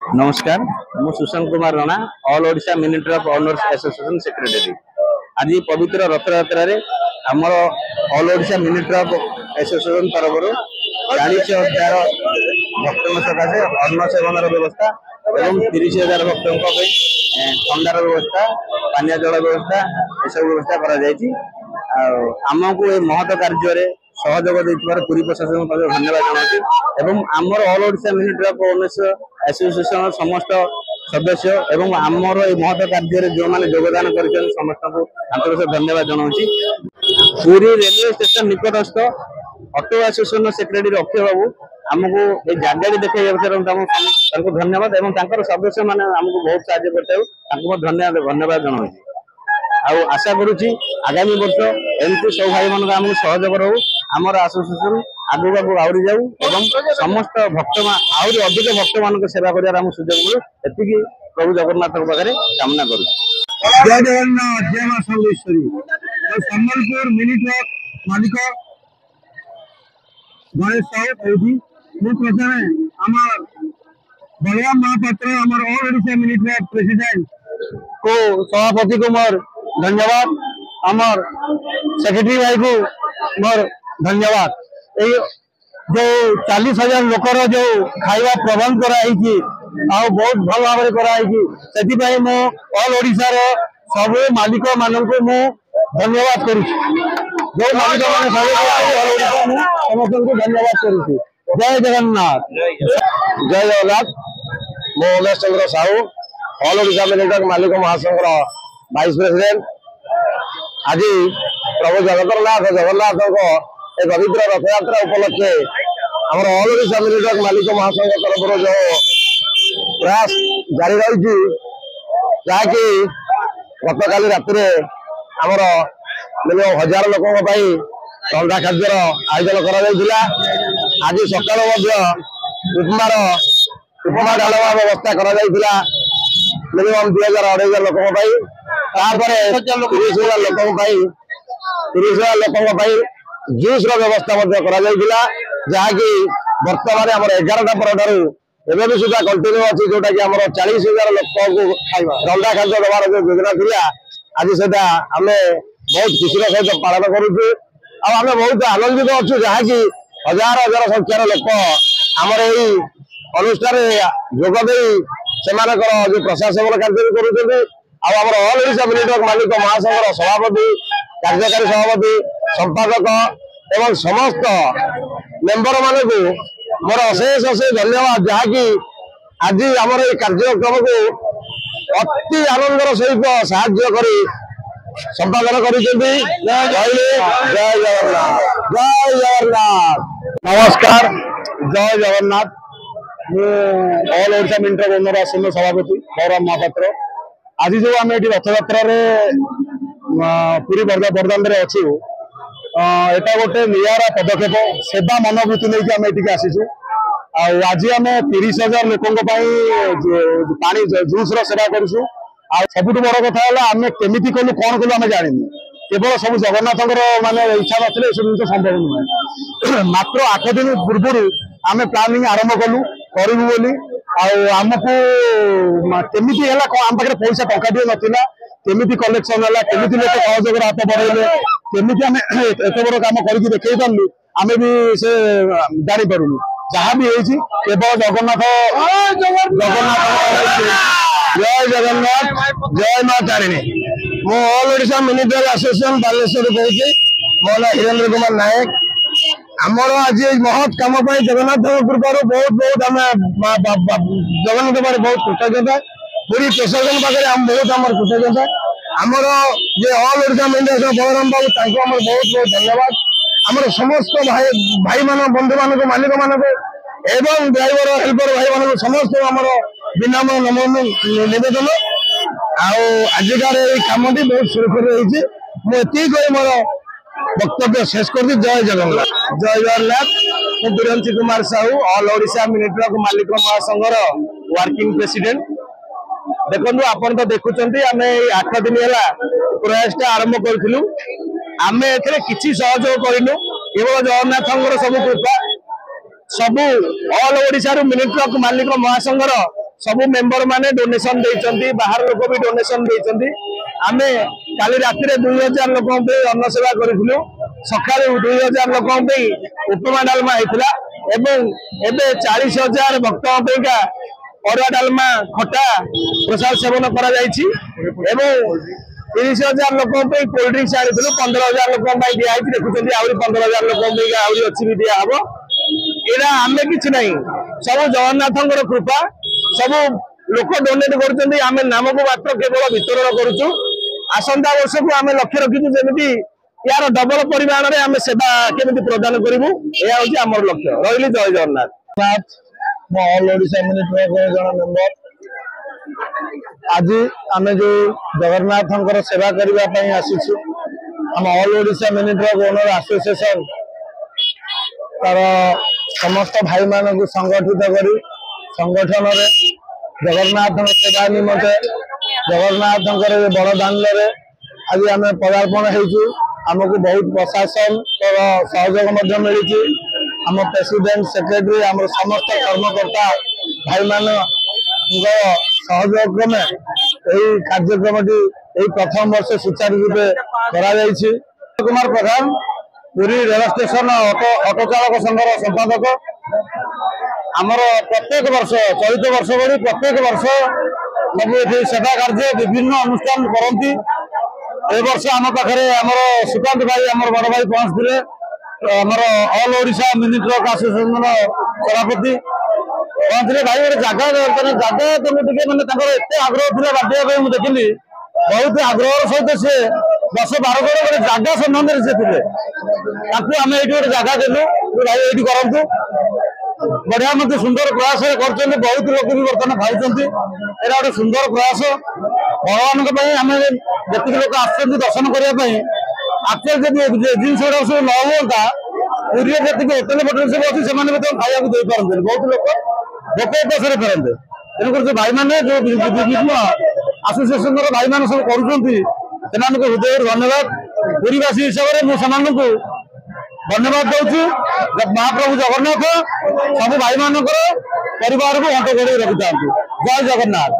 नमस्कार मु Sushant Kumar Rana all Odisha mini truck owners association secretary. आज पवित्र रथ यात्रा रे आमर all Odisha mini truck association तरफ 40,000 भक्तों सकाशे अन्न सेवन व्यवस्था एवं 30,000 भक्तों ठंडार व्यवस्था पानी जल व्यवस्था यह व्यवस्था कर आमको ये महत कार्य सहयोग देथिबार पुरी प्रशासन को धन्यवाद जनाऊँ। आमर all Odisha mini truck owners association समस्त सदस्य एवं आमर ये महत कार्य जो मैंने योगदान कर समस्त को आंतरिक धन्यवाद जनाऊँ। पुरी रेलवे स्टेशन निकटस्थ auto association secretary Akshay Babu आमको ये जगह देखा धन्यवाद एवं सदस्य मैंने आमको बहुत साहय धन्यवाद जनाऊँ। आशा करुच्ची आगामी वर्ष एमती सब भाई मान आमको सहयोग रो आमर एसोसिएशन आगू आगू आउरी जाऊ एवं समस्त भक्त आहरी अधिक भक्त मान सेवा कर सुजोग मिलू एति प्रभु जगन्नाथ पाखे कामना करूँ। जय जगन्नाथ जय मां सर्वेश्वरी। सम्बलपुर मिनी ट्रक मालिक गणेश साहू कहती प्रथम आमर बलराम महापात्र आमर all Odisha mini truck president को सभापति को मोर धन्यवाद। आमर सेक्रेटरी भाई को मोर धन्यवाद। जो 40,000 लोकर जो खाଇବା प्रबंध कराई बहुत भल भाव कराई मो ऑल ओडिशा रो सब मालिक मानक मु धन्यवाद करुँ। जो मालिक मैंने समस्त को धन्यवाद करुँ। जय जगन्नाथ जय जगन्नाथ। मो Umesh Chandra Sahu all Odisha mini truck मालिक महासंघ वाइस प्रेसिडेंट। आज प्रभु जगन्नाथ एक पवित्र रथ यात्रा उपलक्षे आम ऑल ओडिशा मिनी ट्रक मालिक महासंघ तरफ जो प्रयास जारी रही जहाँकि गत काली राति आमर मिनिमम 1000 लोकों रंधा खाद्यर आयोजन करा। आज सकाल उपमा डालमा व्यवस्था करा मिनिमम 2000-2500 लोकों 30,000 लोकों जूस व्यवस्था जहाँकि बर्तमान आम 11टा पर एवं भी सुधा कंटिन्यू अच्छी जोटा कि आम 40,000 लोक रंधा खाद्य देवार जो योजना थी आज से आम बहुत खुशी सहित पालन करुचु। आम बहुत आनंदित अच्छु जहाँकि हजार हजार संख्यार लोक आमर यही अनुष्ठान जोगदे से जो प्रशासन कार्य भी कर ऑल ओडिशा मिनी ट्रक मालिक महासंघर सभापति कार्यकारी सभापति संपादक एवं समस्त मेंबर मान को मोर अशेष धन्यवाद जहाँकि आज आमर ये कार्यक्रम को अति आनंदर सहित साहाय्य कर संपादन कर। जय जगन्नाथ जय जगन्नाथ। नमस्कार जय Jagannath. All Odisha mini truck owner association सभापति बलराम महापात्र। आज जो आम ये रथ यात्रा पूरी बरदान अच्छू एटा गोटे निरा पदक्षेप सेवा मनोवृत्ति नहीं आम ये आसीचु। आज आम 30,000 लोकों पानी जूस सेवा करूँ। सबुठ बड़ कथा आम केमी कलु कौन कलु आम जानू केवल सब जगन्नाथ माने इच्छा ना सब जिन संभव नुहे। मात्र 8 दिन पूर्व आम प्लानिंग आरंभ कलु करूँ बोली आमको केमी आम पाखे पैसा टंका नाला केमी कलेक्शन है केमी लोग सहयोग हाथ बढ़े केमी आम एत बड़ कम करके देखई पार्लु आम भी से जापर जहाँ भी केवल जगन्नाथ जय जगन्नाथ जय मां तारिणी। मु all Odisha mini truck association Baleshwar कही मो ना हिरेन्द्र कुमार नायक। आमर आज महत कम जगन्नाथ कृपार बहुत बहुत आम जगन्नाथ पाखे बहुत कृतज्ञता पूरी प्रशासन पाखे आम बहुत आम कृतज्ञता। आमर जे all Odisha mini truck Balram Babu बहुत बहुत धन्यवाद। आमर समस्त भाई मान बंधु मान मालिक मान एवं ड्राइवर हेल्पर भाई मान समस्त आमर विनम्र निवेदन आजिकार कम बहुत सुरक्षित रही मोर वक्तव्य शेष कर दी। जय जगन्नाथ जय Jagannath. Duranti Kumar Sahu all Odisha mini truck मालिक महासंघर वर्किंग प्रेसिडेंट। देखो आपन तो देखुं आम 8 दिन है प्रयास आरंभ करूँ आम ए कि सहयोग करूँ केवल जगन्नाथ सब कृपा सब ऑल ओडिशा मिनी ट्रक मालिक महासंघर सबु मेंबर माने डोनेशन देइचंती बाहर लोक भी डोनेशन देइचंती आमे काली राति रे 2000 लोक पे अन्न सेवा करिथिलु सकाळु 2000 लोक पे उपमा डालमा हेतिला एवं एबे 40000 भक्त पेगा अरुआ डालमा खटा प्रसाद सेवन करा जायछि एवं 30000 लोक पे कोल्ड ड्रिंक्स आनिथिलु 15000 लोक पे दिया आइछि देखुचंती आउरी 15000 लोक पे आउरी अछि भी दिया हबो एरा आमे किछ नहीं सब जगन्नाथंकर कृपा सब लोक डोनेट करछंती आमे नामको मात्र केवल वितरण करूछु आसंता वर्ष को आमे लक्ष्य रखिछु जेमिति यार डबल परिमाण रे आमे सेवा केमिति प्रदान करिवु एया होछि हमर लक्ष्य रहिली जय जगन्नाथ मो ऑल ओडिशा मिनिट्री जन मेंबर आज आमे जो जगन्नाथंकर सेवा करबा पई आसीछु हम ऑल ओडिशा मिनिट्री ओनर एसोसिएशन तार समस्त भाई मान को संगठित करी संगठन रे जगन्नाथ सेवा निमंते जगन्नाथ बड़ दान आज आम पदार्पण हो आमको बहुत प्रशासन सहयोग मिली आम प्रेसिडेंट सेक्रेटरी आम समस्त कर्मकर्ता भाई मान सहयोग क्रमे यही कार्यक्रम प्रथम वर्ष सुचारू रूपे कर कुमार प्रधान पुरी रेल स्टेशन ऑटो चालक संघर संपादक आमर प्रत्येक वर्ष चलित वर्ष भली प्रत्येक वर्ष सब ये सेवा कार्य विभिन्न अनुष्ठान करती ए वर्ष आम पाखे आमर सुकांत भाई आमर बड़ भाई पहुंचते आमर all Odisha mini truck association सभापति पहुंचले भाई गोटे जगह जगह केमी मैंने एत आग्रह था बांटा मुझे देखिली बहुत आग्रह सहित सी 10-12 जन गोटे जगह संबंध से थे आम ये गोटे जगह देलु भाई ये करूँ बढ़िया मत सुंदर प्रयास कर बहुत लोग भी बर्तमान खाई एरा गोटे सुंदर प्रयास भगवान आम जी लोग आस दर्शन करने एक्चुअली जिन सब न हुआ पुरी जी होटेल फोटेल सब अच्छी से खाया दे पारते बहुत लोग भोक उपास फेरते तेणुकर जो भाई मैंने जो विभिन्न आसोसिएसन भाई मैंने सब कर हृदय धन्यवाद पुरीवासी हिसाब से मुझे धन्यवाद दूसरी महाप्रभु जगन्नाथ सब भाई मान परिवार को हंट घोड़े रखी था जय जगन्नाथ।